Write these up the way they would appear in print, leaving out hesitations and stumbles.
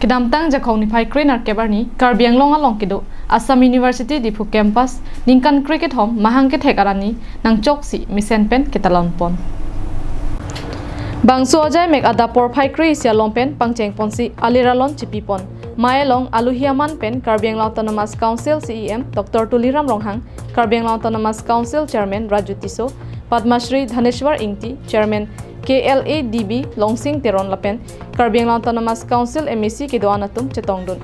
Kedamtang jakhong ni phai krenar kebarni Karbi Anglong along kido Assam University Diphu Campus ningkan cricket home mahangkethek arani nang choksi misen pen ketalon pon. Bangso ajay mek adapor phai kri sia lompen pangcheng ponsi aliralon chipi pon. Maelong aluhiaman pen Karbi Anglong Autonomous Council CEM Dr. Tuliram Ronghang, Karbi Anglong Autonomous Council Chairman Raju Tiso, Padmashri Dhaneshwar Ingti, Chairman KLADB Longsing Teron Lapen, Karbi Anglong Autonomous Council MEC Kidoanatum Chetongdun.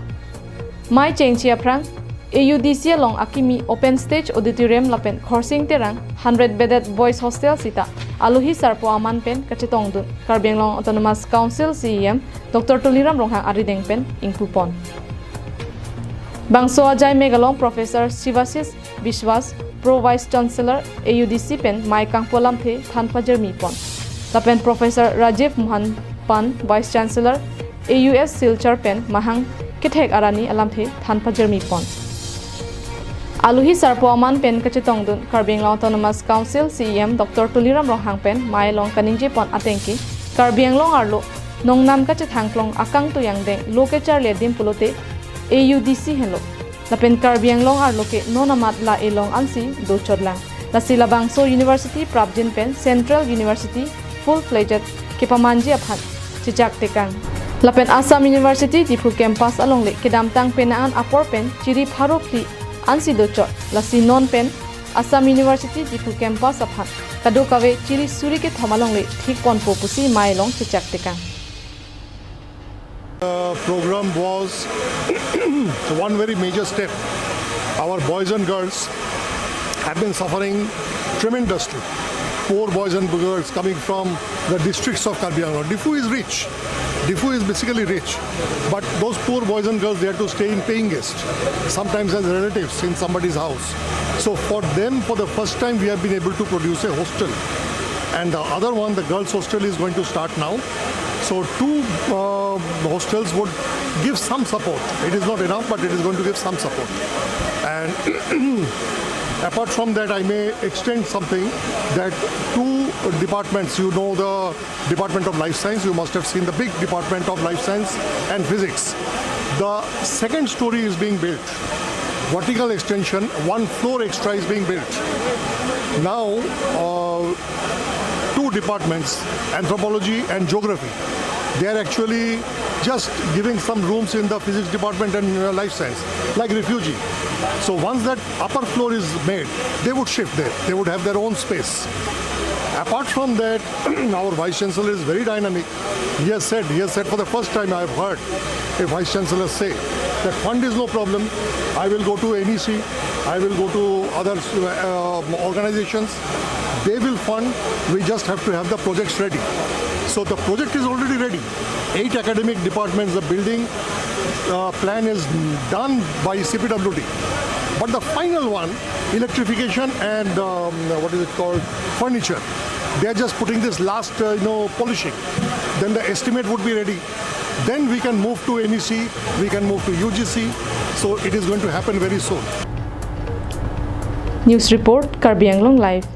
Mai Chengchia Prang, AUDC Long Akimi Open Stage Auditorium Lapen, Khorsing Terang, 100 bedded boys hostel sita, Aluhi Sarpo Aman Pen Kachetongdun, Karbi Anglong Autonomous Council CEM, Dr. Tuliram Ronghang Arideng Pen, Ingpupon. Bangso Ajay Megalong Professor Shivasis Vishwas, Pro Vice Chancellor AUDC Pen, Mai Kangpolam The, Thanpajer Mipon. Lapen Professor Rajiv Mohan Pan, Vice Chancellor, AUS Silchar Pen, mahangkethek arani alamthe Thanpajer Mipon. Aluhi Sarpo Aman Pen Kachetongdun, Karbi Anglong Autonomous Council CEM Dr. Tuliram Ronghang Pen, Maelong Kaningje Pon Atengki, Karbi Anglong Arlo, Nongnam Kachethanglong Akang Tuyang Deng, Lokechar Ledim Pulote, AUDC Hello. Lapen Karbi Anglong Arlo ke Nonamat La Elong Ansi, Do Chodlang. La Silabangso University Prabjin Pen, Central University, full-fledged Kipamanji Aphat, Chichak Tekang. Lapen Assam University Diphu Campus along le Kedamtang Penaan Apor Pen, Chiri Pharupli, Ansi Dochot, Lasi Non Pen, Assam University Diphu Campus Aphat, Kado Kawe Chiri Surike Thomalong le, Thik Pon Popusi Mailong Chichak Tekang. The program was one very major step. Our boys and girls have been suffering tremendously. Poor boys and girls coming from the districts of Karbi Anglong. Diphu is rich. Diphu is basically rich. But those poor boys and girls, they have to stay in paying guest, sometimes as relatives in somebody's house. So for them, for the first time, we have been able to produce a hostel. And the other one, the girls' hostel, is going to start now. So two hostels would give some support. It is not enough, but it is going to give some support. And apart from that, I may extend something that two departments, you know, the Department of Life Science, you must have seen the big Department of Life Science and Physics. The second story is being built. Vertical extension, one floor extra is being built. Now, two departments, anthropology and geography, they are actually just giving some rooms in the physics department and life science, like refugee. So once that upper floor is made, they would shift there. They would have their own space. Apart from that, our Vice Chancellor is very dynamic. He has said for the first time I have heard a Vice Chancellor say that fund is no problem. I will go to NEC, I will go to other organizations. They will fund. We just have to have the projects ready. So the project is already ready. 8 academic departments, the building plan is done by CPWD. But the final one, electrification and furniture, they are just putting this last, polishing. Then the estimate would be ready. Then we can move to NEC, we can move to UGC. So it is going to happen very soon. News Report, Karbi Anglong Live.